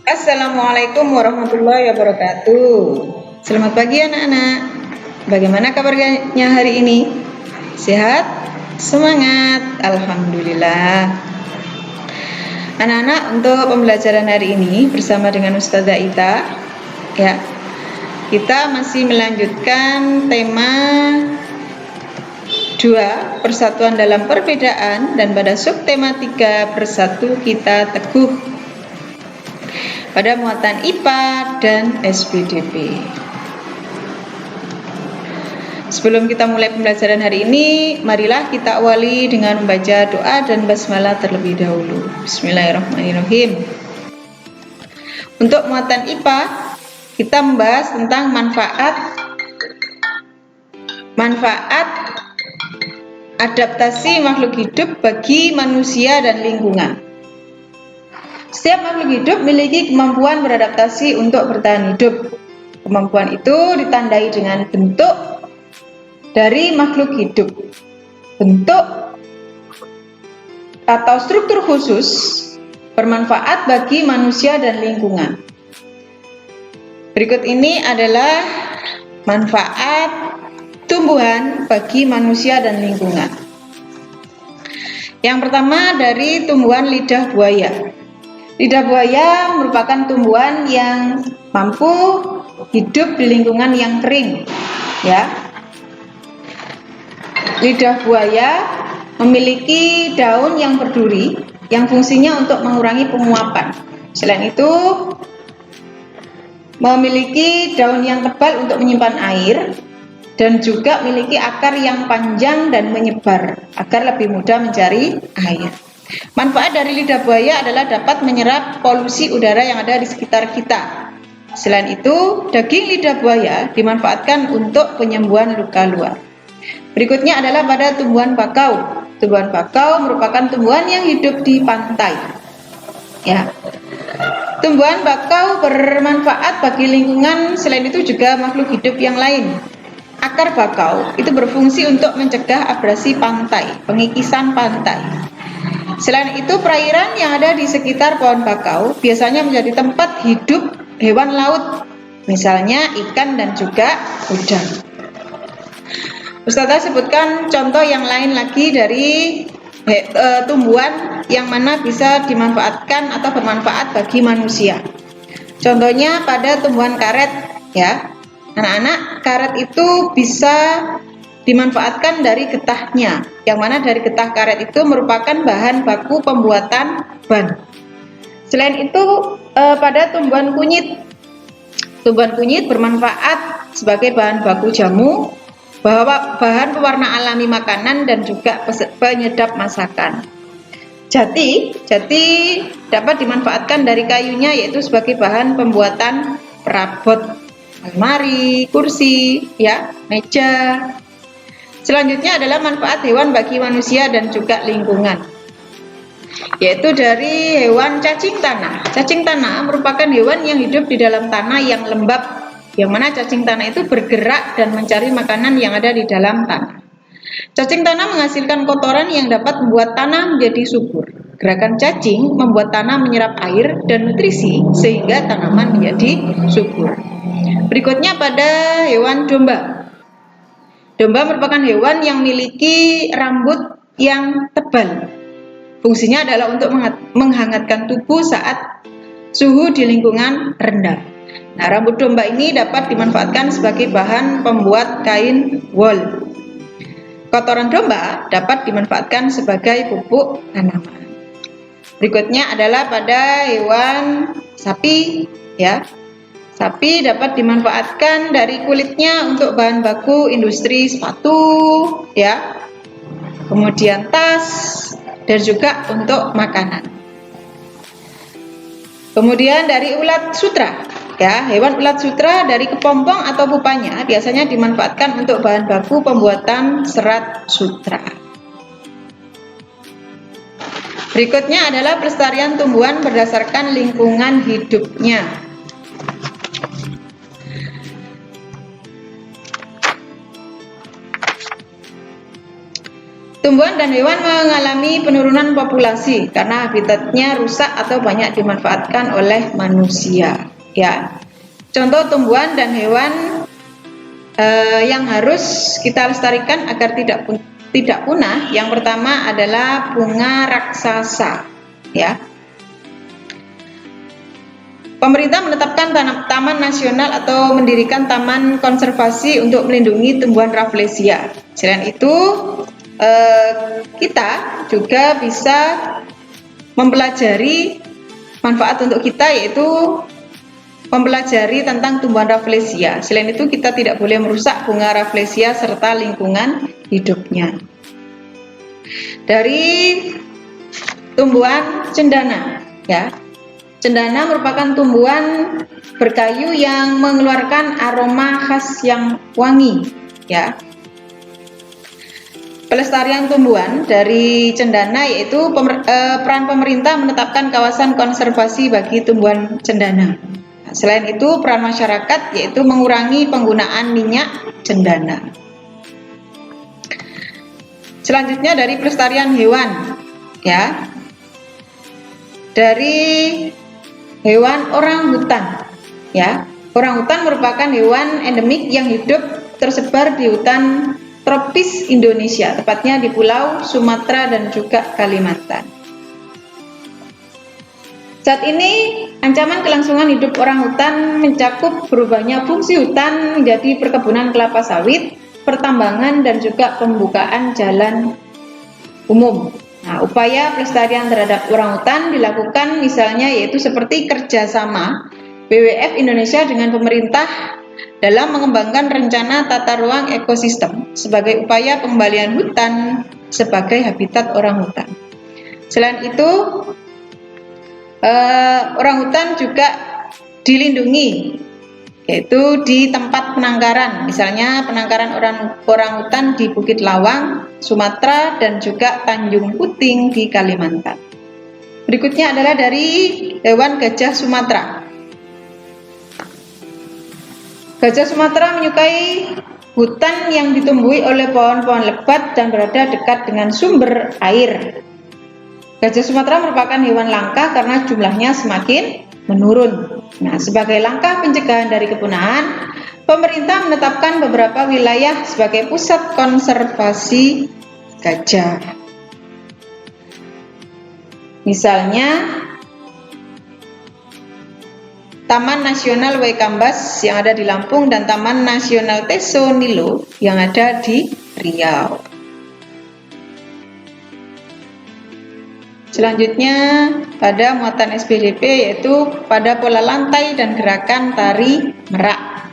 Assalamualaikum warahmatullahi wabarakatuh. Selamat pagi anak-anak. Bagaimana kabarnya hari ini? Sehat? Semangat? Alhamdulillah. Anak-anak, untuk pembelajaran hari ini bersama dengan Ustazah Ita, ya, kita masih melanjutkan tema 2 persatuan dalam perbedaan, dan pada subtema 3 bersatu kita teguh, pada muatan IPA dan SPDP. Sebelum kita mulai pembelajaran hari ini, marilah kita awali dengan membaca doa dan basmalah terlebih dahulu. Bismillahirrahmanirrahim. Untuk muatan IPA, kita membahas tentang manfaat adaptasi makhluk hidup bagi manusia dan lingkungan. Setiap makhluk hidup memiliki kemampuan beradaptasi untuk bertahan hidup. Kemampuan itu ditandai dengan bentuk dari makhluk hidup, bentuk atau struktur khusus bermanfaat bagi manusia dan lingkungan. Berikut ini adalah manfaat tumbuhan bagi manusia dan lingkungan. Yang pertama dari tumbuhan lidah buaya. Lidah buaya merupakan tumbuhan yang mampu hidup di lingkungan yang kering, ya. Lidah buaya memiliki daun yang berduri yang fungsinya untuk mengurangi penguapan. Selain itu, memiliki daun yang tebal untuk menyimpan air dan juga memiliki akar yang panjang dan menyebar agar lebih mudah mencari air. Manfaat dari lidah buaya adalah dapat menyerap polusi udara yang ada di sekitar kita. Selain itu, daging lidah buaya dimanfaatkan untuk penyembuhan luka luar. Berikutnya adalah pada tumbuhan bakau. Tumbuhan bakau merupakan tumbuhan yang hidup di pantai. Ya. Tumbuhan bakau bermanfaat bagi lingkungan, selain itu juga makhluk hidup yang lain. Akar bakau itu berfungsi untuk mencegah abrasi pantai, pengikisan pantai. Selain itu, perairan yang ada di sekitar pohon bakau biasanya menjadi tempat hidup hewan laut, misalnya ikan dan juga udang. Ustazah sebutkan contoh yang lain lagi dari tumbuhan yang mana bisa dimanfaatkan atau bermanfaat bagi manusia. Contohnya pada tumbuhan karet, ya. Anak-anak, karet itu bisa dimanfaatkan dari getahnya, yang mana dari getah karet itu merupakan bahan baku pembuatan ban. Selain itu, pada tumbuhan kunyit bermanfaat sebagai bahan baku jamu, bahan pewarna alami makanan, dan juga penyedap masakan. Jati dapat dimanfaatkan dari kayunya, yaitu sebagai bahan pembuatan perabot almari, kursi, ya, meja. Selanjutnya adalah manfaat hewan bagi manusia dan juga lingkungan, yaitu dari hewan cacing tanah. Cacing tanah merupakan hewan yang hidup di dalam tanah yang lembab, yang mana cacing tanah itu bergerak dan mencari makanan yang ada di dalam tanah. Cacing tanah menghasilkan kotoran yang dapat membuat tanah menjadi subur. Gerakan cacing membuat tanah menyerap air dan nutrisi sehingga tanaman menjadi subur. Berikutnya pada hewan domba. Domba merupakan hewan yang memiliki rambut yang tebal. Fungsinya adalah untuk menghangatkan tubuh saat suhu di lingkungan rendah. Nah, rambut domba ini dapat dimanfaatkan sebagai bahan pembuat kain wol. Kotoran domba dapat dimanfaatkan sebagai pupuk tanaman. Berikutnya adalah pada hewan sapi, ya. Sapi dapat dimanfaatkan dari kulitnya untuk bahan baku industri sepatu, ya. Kemudian tas dan juga untuk makanan. Kemudian dari ulat sutra, ya, hewan ulat sutra dari kepompong atau pupanya biasanya dimanfaatkan untuk bahan baku pembuatan serat sutra. Berikutnya adalah pelestarian tumbuhan berdasarkan lingkungan hidupnya. Tumbuhan dan hewan mengalami penurunan populasi karena habitatnya rusak atau banyak dimanfaatkan oleh manusia. Ya, contoh tumbuhan dan hewan yang harus kita lestarikan agar tidak punah. Yang pertama adalah bunga raksasa. Ya, pemerintah menetapkan taman nasional atau mendirikan taman konservasi untuk melindungi tumbuhan Rafflesia. Selain itu, kita juga bisa mempelajari manfaat untuk kita, yaitu mempelajari tentang tumbuhan Rafflesia. Selain itu, kita tidak boleh merusak bunga Rafflesia serta lingkungan hidupnya. Dari tumbuhan cendana, ya. Cendana merupakan tumbuhan berkayu yang mengeluarkan aroma khas yang wangi, ya. Pelestarian tumbuhan dari cendana yaitu peran pemerintah menetapkan kawasan konservasi bagi tumbuhan cendana. Selain itu, peran masyarakat yaitu mengurangi penggunaan minyak cendana. Selanjutnya dari pelestarian hewan, ya. Dari hewan orangutan, ya. Orangutan merupakan hewan endemik yang hidup tersebar di hutan tropis Indonesia, tepatnya di Pulau Sumatera dan juga Kalimantan. Saat ini, ancaman kelangsungan hidup orangutan mencakup berubahnya fungsi hutan menjadi perkebunan kelapa sawit, pertambangan, dan juga pembukaan jalan umum. Nah, upaya pelestarian terhadap orangutan dilakukan misalnya yaitu seperti kerjasama WWF Indonesia dengan pemerintah dalam mengembangkan rencana tata ruang ekosistem sebagai upaya pengembalian hutan sebagai habitat orangutan. Selain itu, orangutan juga dilindungi, yaitu di tempat penangkaran, misalnya penangkaran orangutan di Bukit Lawang, Sumatera, dan juga Tanjung Puting di Kalimantan. Berikutnya adalah dari hewan gajah Sumatera. Gajah Sumatera menyukai hutan yang ditumbuhi oleh pohon-pohon lebat dan berada dekat dengan sumber air. Gajah Sumatera merupakan hewan langka karena jumlahnya semakin menurun. Nah, sebagai langkah pencegahan dari kepunahan, pemerintah menetapkan beberapa wilayah sebagai pusat konservasi gajah. Misalnya, Taman Nasional Waikambas yang ada di Lampung dan Taman Nasional Teso Nilo yang ada di Riau. Selanjutnya pada muatan SPDP yaitu pada pola lantai dan gerakan tari merak.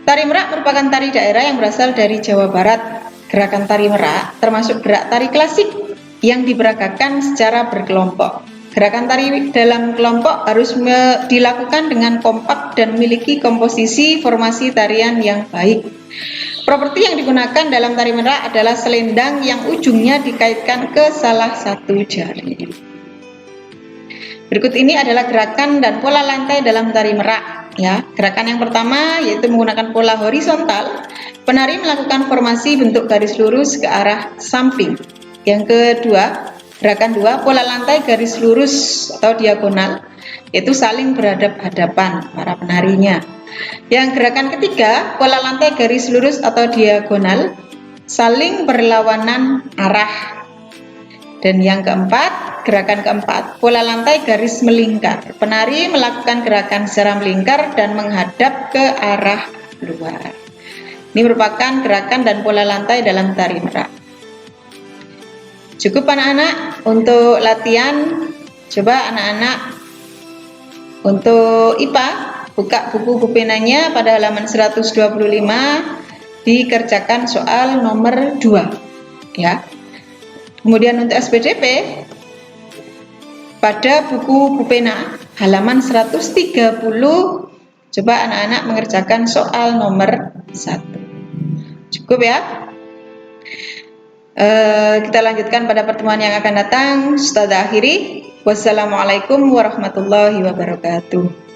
Tari merak merupakan tari daerah yang berasal dari Jawa Barat. Gerakan tari merak termasuk gerak tari klasik yang diperagakan secara berkelompok. Gerakan tari dalam kelompok harus dilakukan dengan kompak dan memiliki komposisi formasi tarian yang baik. Properti yang digunakan dalam tari merak adalah selendang yang ujungnya dikaitkan ke salah satu jari. Berikut ini adalah gerakan dan pola lantai dalam tari merak. Ya, gerakan yang pertama yaitu menggunakan pola horizontal. Penari melakukan formasi bentuk garis lurus ke arah samping. Yang kedua, gerakan 2, pola lantai garis lurus atau diagonal, yaitu saling berhadap-hadapan para penarinya. Yang gerakan ketiga, pola lantai garis lurus atau diagonal, saling berlawanan arah. Dan yang keempat, gerakan keempat, pola lantai garis melingkar. Penari melakukan gerakan secara melingkar dan menghadap ke arah luar. Ini merupakan gerakan dan pola lantai dalam tari merak. Cukup anak-anak untuk latihan. Coba anak-anak untuk IPA buka buku bupenanya pada halaman 125, dikerjakan soal nomor 2 ya. Kemudian untuk SPDP pada buku bupena halaman 130, coba anak-anak mengerjakan soal nomor 1. Cukup ya. Kita lanjutkan pada pertemuan yang akan datang. Ustazah akhiri. Wassalamualaikum warahmatullahi wabarakatuh.